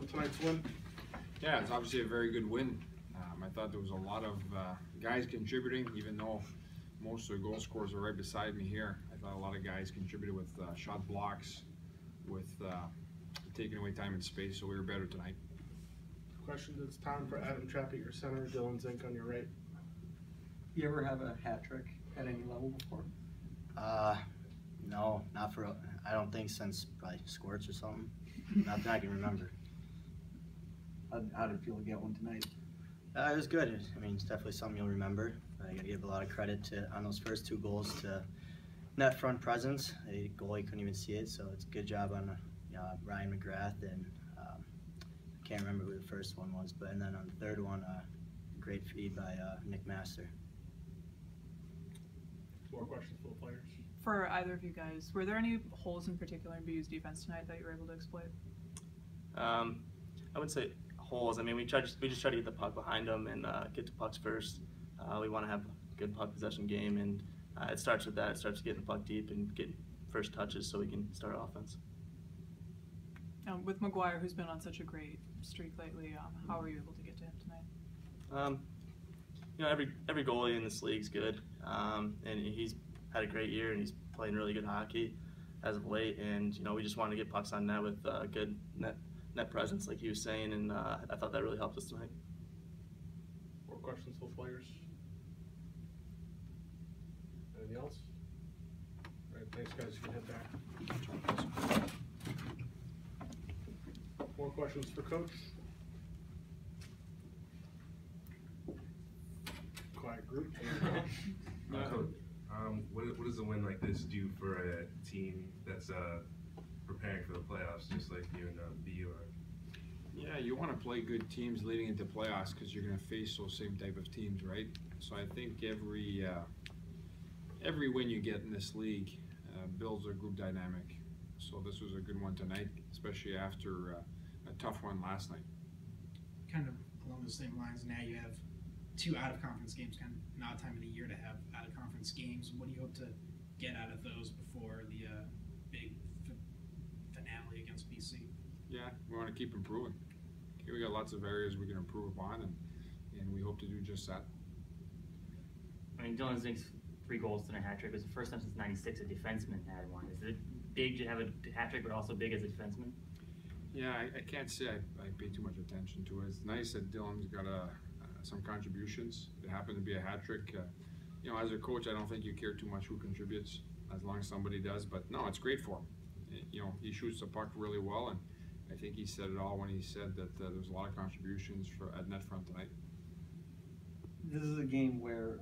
with tonight's win? Yeah, it's obviously a very good win. I thought there was a lot of guys contributing, even though most of the goal scorers are right beside me here. I thought a lot of guys contributed with shot blocks, with taking away time and space, so we were better tonight. Question, it's time for Adam Chapie, your center, Dylan Zink on your right. You ever have a hat trick at any level before? No, not for, I don't think since probably Squirts or something. Not that I can remember. How did it feel to get one tonight? It was good. I mean, it's definitely something you'll remember. I got to give a lot of credit to, on those first 2 goals, to net front presence. The goalie couldn't even see it, so it's a good job on Ryan McGrath, and I can't remember who the first one was, but and then on the third one, great feed by Nick Master. More questions for the players? For either of you guys, were there any holes in particular in BU's defense tonight that you were able to exploit? I would say holes. I mean, we just try to get the puck behind them and get to pucks first. We want to have a good puck possession game, and it starts with that. It starts getting the puck deep and getting first touches so we can start offense. With McGuire, who's been on such a great streak lately, how were you able to get to him tonight? You know, every goalie in this league's good, and he's had a great year, and he's playing really good hockey as of late. And you know, we just wanted to get pucks on net with good net presence, like he was saying, and I thought that really helped us tonight. More questions for the players? Anything else? All right, thanks guys, you can head back. More questions for Coach? Quiet group. Coach, what does a win like this do for a team that's preparing for the playoffs, just like you and BU are? Yeah, you want to play good teams leading into playoffs because you're going to face those same type of teams, right? So I think every win you get in this league builds a group dynamic. So this was a good one tonight, especially after a tough one last night. Kind of along those same lines, now you have 2 out-of-conference games, kind of an odd time of the year to have out-of-conference games. What do you hope to get out of those before the big finale against BC? Yeah, we want to keep improving. Okay, we got lots of areas we can improve upon, and we hope to do just that. I mean, Dylan Zink's 3 goals and a hat trick. It was the first time since '96 a defenseman had one. Is it big to have a hat trick, but also big as a defenseman? Yeah, I can't say I pay too much attention to it. It's nice that Dylan's got some contributions. It happened to be a hat trick. You know, as a coach, I don't think you care too much who contributes, as long as somebody does. But no, it's great for him. You know, he shoots the puck really well, and I think he said it all when he said that there was a lot of contributions at net front tonight. This is a game where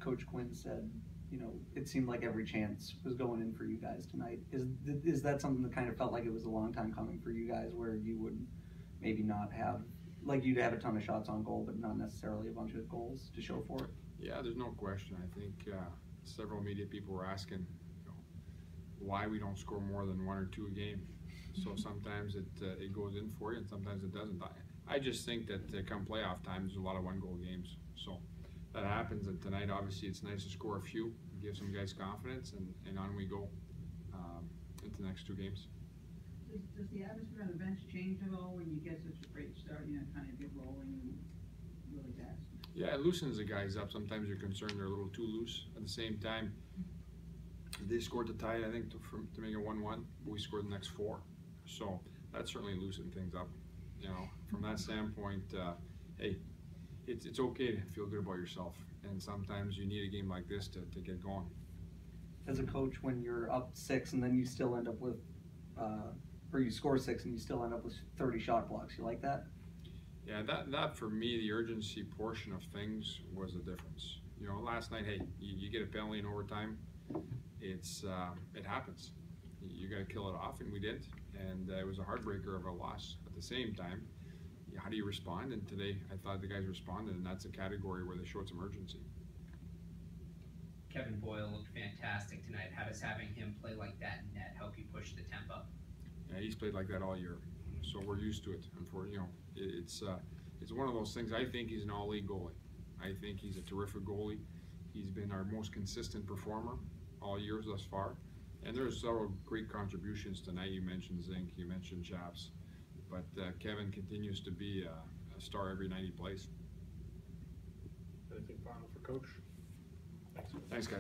Coach Quinn said, you know, it seemed like every chance was going in for you guys tonight. Is that something that kind of felt like it was a long time coming for you guys, where you would maybe not have, like, you'd have a ton of shots on goal, but not necessarily a bunch of goals to show for it? Yeah, there's no question. I think several media people were asking, you know, why we don't score more than 1 or 2 a game. So sometimes it goes in for you, and sometimes it doesn't. I just think that come playoff time, there's a lot of 1-goal games. So that happens, and tonight obviously it's nice to score a few, give some guys confidence, and on we go into the next 2 games. Does the atmosphere on the bench change at all when you get such a great start, you know, kind of get rolling really fast? Yeah, it loosens the guys up. Sometimes you're concerned they're a little too loose. At the same time, they scored to tie it, I think, to make it 1-1, but we scored the next 4. So that certainly loosened things up. You know, from that standpoint, hey, it's okay to feel good about yourself, and sometimes you need a game like this to get going. As a coach, when you're up 6 and then you still end up with, or you score 6 and you still end up with 30 shot blocks, you like that? Yeah, that for me, the urgency portion of things was the difference. You know, last night, hey, you get a penalty in overtime, it happens. You got to kill it off, and we did. And it was a heartbreaker of a loss. At the same time, how do you respond? And today, I thought the guys responded, and that's a category where they showed some urgency. Kevin Boyle looked fantastic tonight. How does having him play like that in net help you push the temp up? Yeah, he's played like that all year, so we're used to it. And for, you know, it's one of those things. I think he's an all-league goalie. I think he's a terrific goalie. He's been our most consistent performer all years thus far. And there's several great contributions tonight. You mentioned Zink, you mentioned Chaps, but Kevin continues to be a star every night he plays. Anything final for Coach? Thanks. Thanks, guys.